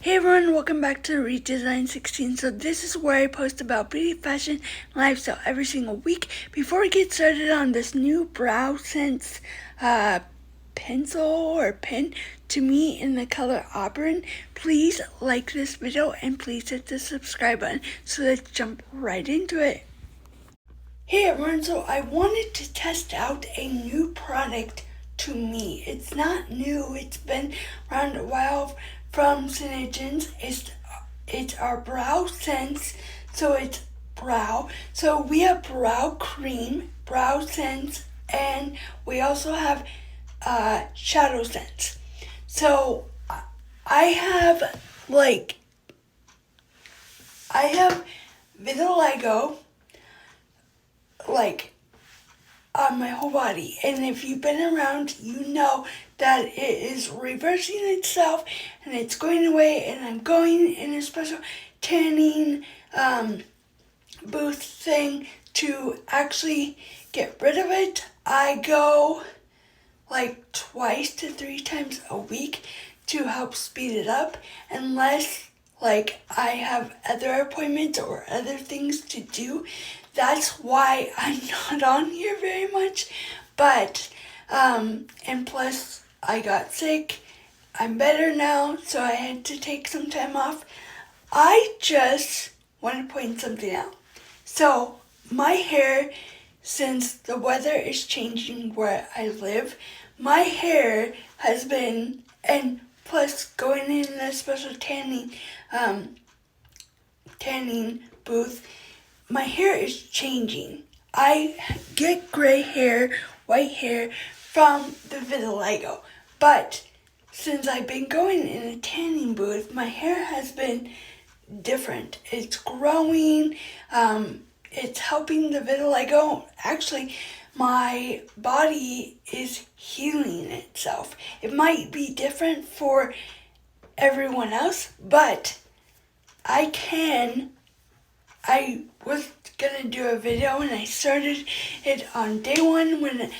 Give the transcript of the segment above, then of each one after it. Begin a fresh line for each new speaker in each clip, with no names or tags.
Hey everyone, welcome back to Redesign 16. So this is where I post about beauty, fashion, and lifestyle every single week. Before we get started on this new BrowSense pencil or pen to me in the color auburn, please like this video and please hit the subscribe button. So let's jump right into it. Hey everyone, so I wanted to test out a new product to me. It's not new, it's been around a while from senegence. It's our BrowSense, so it's brow. So we have brow cream, BrowSense, and we also have shadow sense. So I have vitiligo on my whole body, and if you've been around, you know that it is reversing itself and it's going away, and I'm going in a special tanning booth thing to actually get rid of it. I go like 2 to 3 times a week to help speed it up, unless I have other appointments or other things to do. That's why I'm not on here very much, but, and plus I got sick. I'm better now, so I had to take some time off. I just want to point something out. So my hair, since the weather is changing where I live, my hair has been, and plus going in a special tanning booth, my hair is changing. I get gray hair, white hair from the vitiligo, but since I've been going in a tanning booth, my hair has been different. It's growing, it's helping the vitiligo. Actually, my body is healing itself. It might be different for everyone else, but I was gonna do a video, and I started it on day 1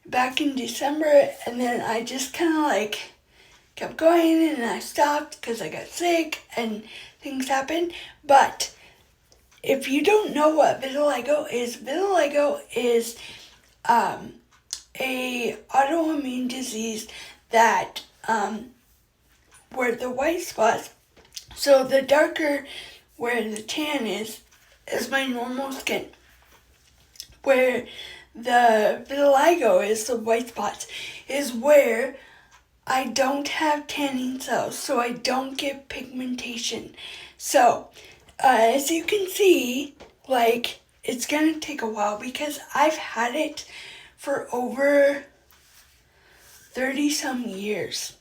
back in December, and then I just kind of kept going, and I stopped because I got sick and things happened. But if you don't know what vitiligo is a autoimmune disease that where the white spots, so the darker where the tan is my normal skin. Where the vitiligo is, the white spots, is where I don't have tanning cells, so I don't get pigmentation. So, as you can see, it's gonna take a while because I've had it for over 30 some years.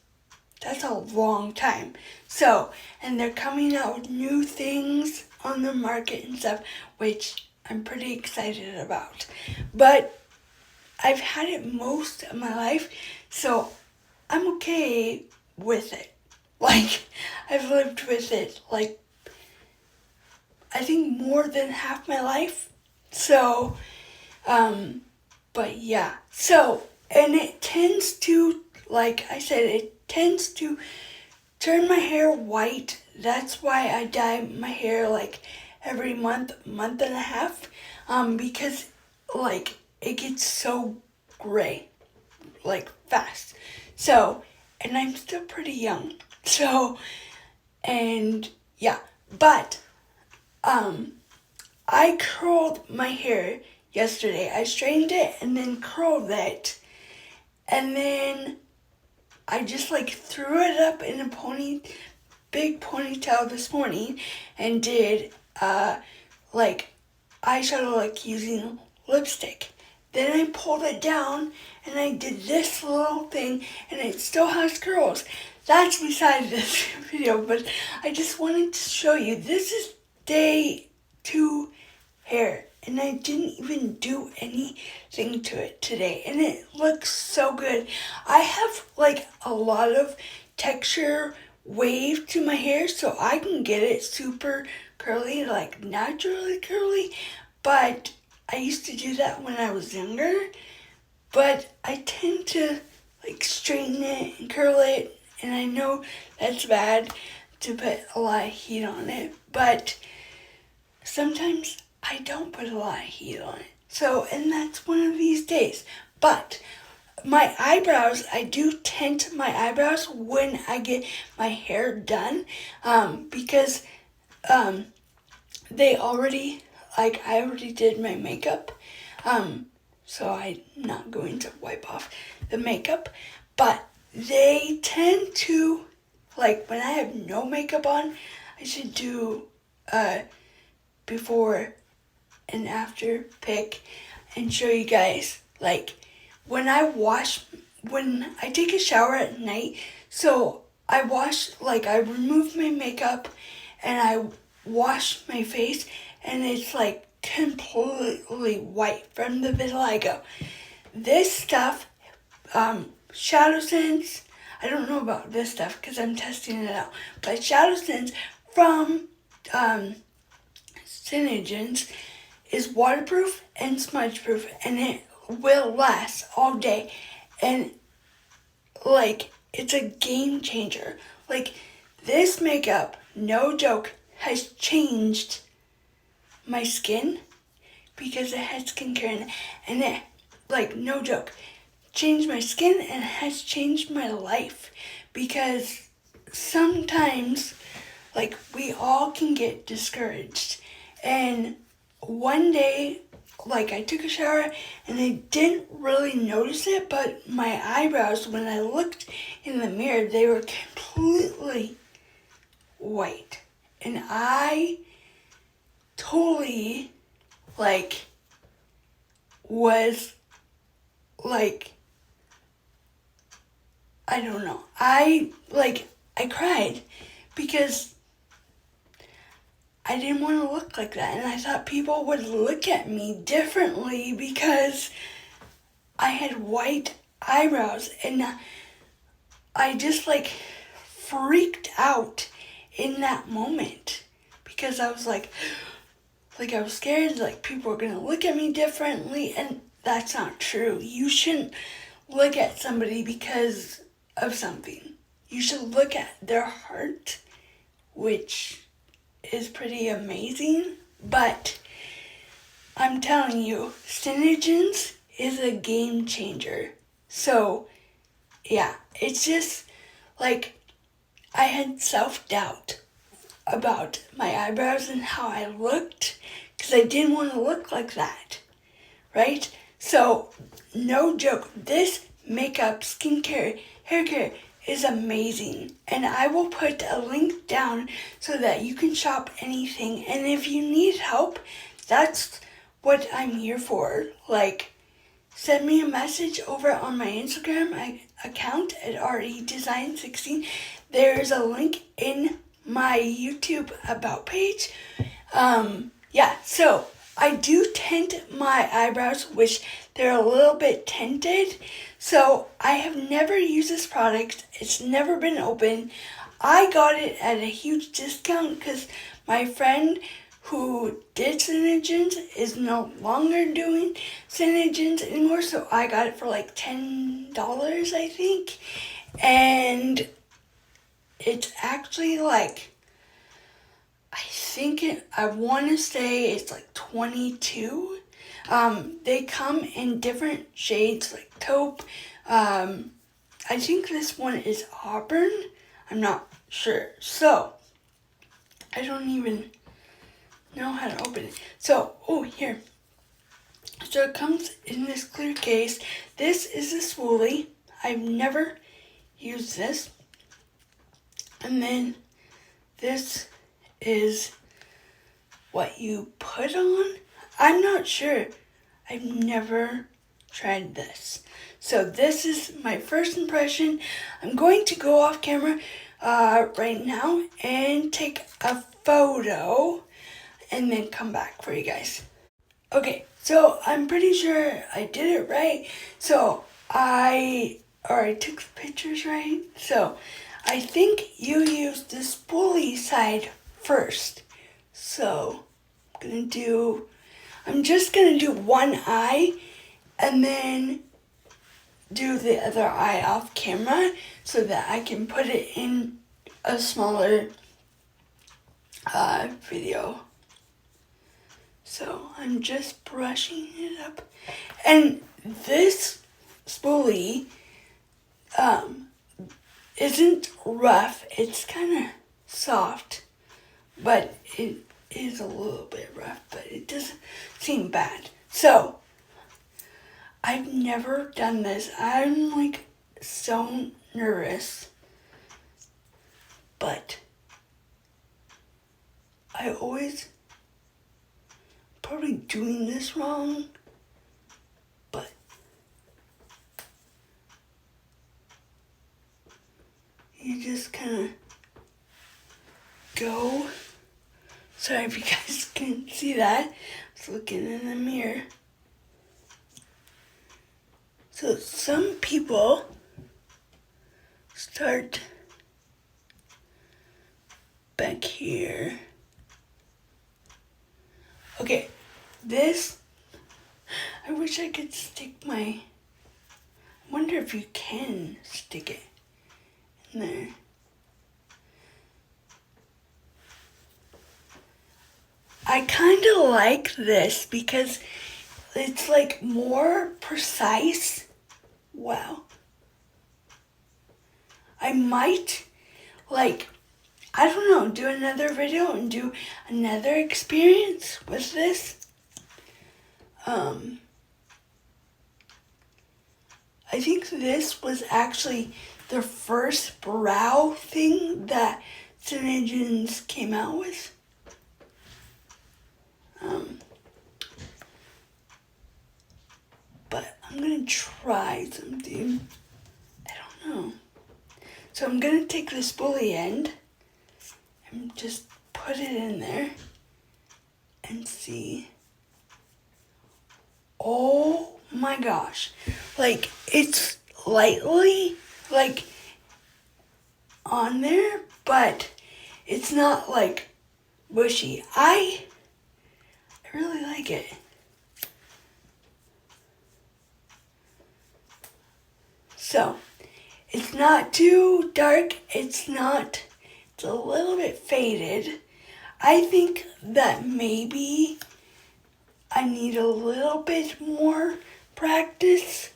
That's a long time. So, and they're coming out with new things on the market and stuff, which I'm pretty excited about. But I've had it most of my life, so I'm okay with it. I've lived with it, I think more than half my life. So, but yeah. So, and it tends to, like I said, it tends to turn my hair white. That's why I dye my hair every month and a half, because it gets so gray, fast. So, and I'm still pretty young. So, and yeah, but I curled my hair yesterday. I straightened it and then curled it, and then I just threw it up in a big ponytail this morning, and did eyeshadow using lipstick. Then I pulled it down and I did this little thing, and it still has curls. That's beside this video, but I just wanted to show you. This is day 2 hair, and I didn't even do anything to it today, and it looks so good. I have a lot of texture wave to my hair, so I can get it super curly, naturally curly, but I used to do that when I was younger, but I tend to straighten it and curl it, and I know that's bad, to put a lot of heat on it, but sometimes I don't put a lot of heat on it. So, and that's one of these days. But my eyebrows, I do tint my eyebrows when I get my hair done, because they already, like, I already did my makeup, so I'm not going to wipe off the makeup, but they tend to, like, when I have no makeup on, I should do before and after pic and show you guys, like, when I take a shower at night, so I remove my makeup and I wash my face, and it's like completely white from the vitiligo. This stuff, BrowSene, I don't know about this stuff because I'm testing it out, but BrowSene from senegence is waterproof and smudge proof, and it will last all day, and like, it's a game changer. Like, this makeup, no joke, has changed my skin because it has skincare in it, and it, like, no joke, changed my skin and has changed my life, because sometimes, like, we all can get discouraged, and one day, like, I took a shower and I didn't really notice it, but my eyebrows, when I looked in the mirror, they were completely white. And I totally, like, was, like, I don't know. I cried because I didn't want to look like that, and I thought people would look at me differently because I had white eyebrows, and I just, like, freaked out in that moment because I was like I was scared, like, people were gonna look at me differently, and that's not true. You shouldn't look at somebody because of something. You should look at their heart, which is pretty amazing, but I'm telling you, senegence is a game changer. So, yeah, it's just, like, I had self-doubt about my eyebrows and how I looked, because I didn't want to look like that, right? So, no joke, this makeup, skincare, hair care is amazing, and I will put a link down so that you can shop anything, and if you need help, that's what I'm here for. Like, send me a message over on my Instagram account at redesign16. There's a link in my YouTube about page. So I do tint my eyebrows, which they're a little bit tinted. So I have never used this product. It's never been open. I got it at a huge discount because my friend who did senegence is no longer doing senegence anymore. So I got it for like $10, I think. And it's actually like, I want to say it's like 22. They come in different shades, like taupe. I think this one is auburn. I'm not sure. So, I don't even know how to open it. So, here. So it comes in this clear case. This is a spoolie. I've never used this. And then this is what you put on. I'm not sure. I've never tried this. So this is my first impression. I'm going to go off camera right now and take a photo and then come back for you guys. Okay, so I'm pretty sure I did it right. So I took the pictures right. So I think you used the spoolie side first. So I'm just gonna do one eye and then do the other eye off camera so that I can put it in a smaller video. So I'm just brushing it up. And this spoolie isn't rough. It's kind of soft, but it is a little bit rough, but it doesn't seem bad. So I've never done this. I'm like so nervous, but I always probably doing this wrong, but you just kind of go. Sorry if you guys can see that. I was looking in the mirror. So some people start back here. Okay, this, I wish I could stick my, I wonder if you can stick it in there. I kind of like this because it's like more precise. Wow. I might like, I don't know, do another video and do another experience with this. I think this was actually the first brow thing that senegence came out with. But I'm gonna try something. I don't know. So I'm gonna take the spoolie end and just put it in there and see. Oh my gosh. Like, it's lightly, like, on there, but it's not, like, bushy. I really like it. So, it's not too dark, it's a little bit faded. I think that maybe I need a little bit more practice.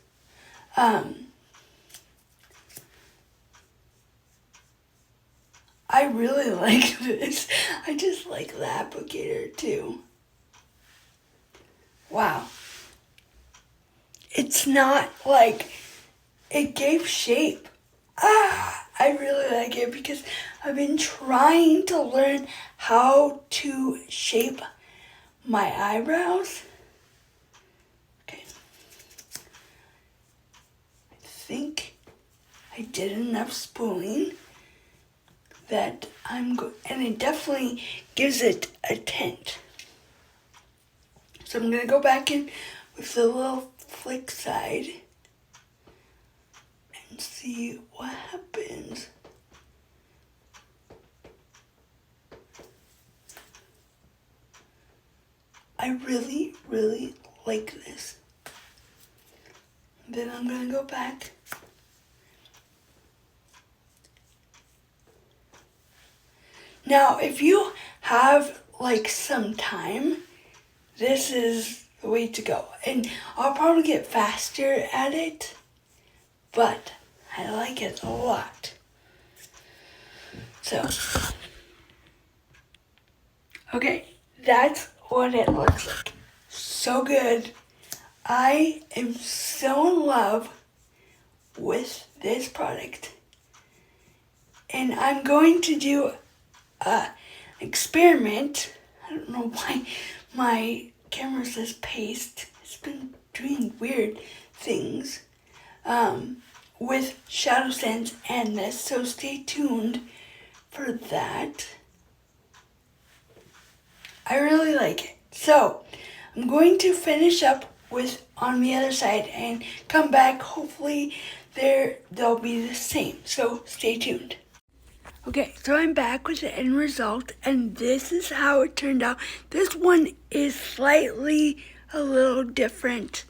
I really like this. I just like the applicator too. Wow. It's not like, it gave shape. I really like it because I've been trying to learn how to shape my eyebrows. Okay. I think I did enough spooling that and it definitely gives it a tint. So I'm gonna go back in with the little flick side and see what happens. I really, really like this. Then I'm gonna go back. Now, if you have like some time, this is the way to go. And I'll probably get faster at it, but I like it a lot. So, okay, that's what it looks like. So good. I am so in love with this product. And I'm going to do an experiment. I don't know why my camera says paste. It's been doing weird things with BrowSene and this. So stay tuned for that. I really like it. So I'm going to finish up with on the other side and come back. Hopefully they'll be the same. So stay tuned. Okay, so I'm back with the end result, and this is how it turned out. This one is slightly a little different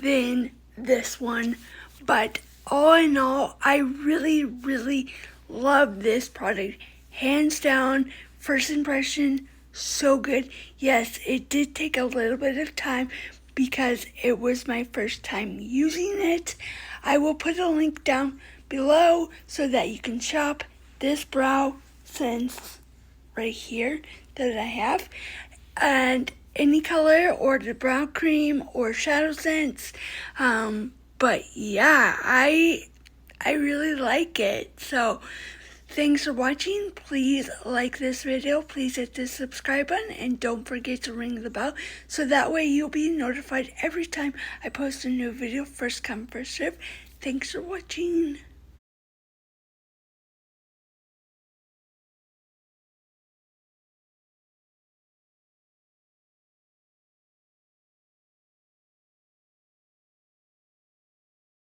than this one, but all in all, I really, really love this product. Hands down, first impression, so good. Yes, it did take a little bit of time because it was my first time using it. I will put a link down below so that you can shop this BrowSense right here that I have, and any color or the brow cream or shadow sense. But yeah, I really like it. So thanks for watching. Please like this video. Please hit the subscribe button and don't forget to ring the bell so that way you'll be notified every time I post a new video. First come, first serve. Thanks for watching.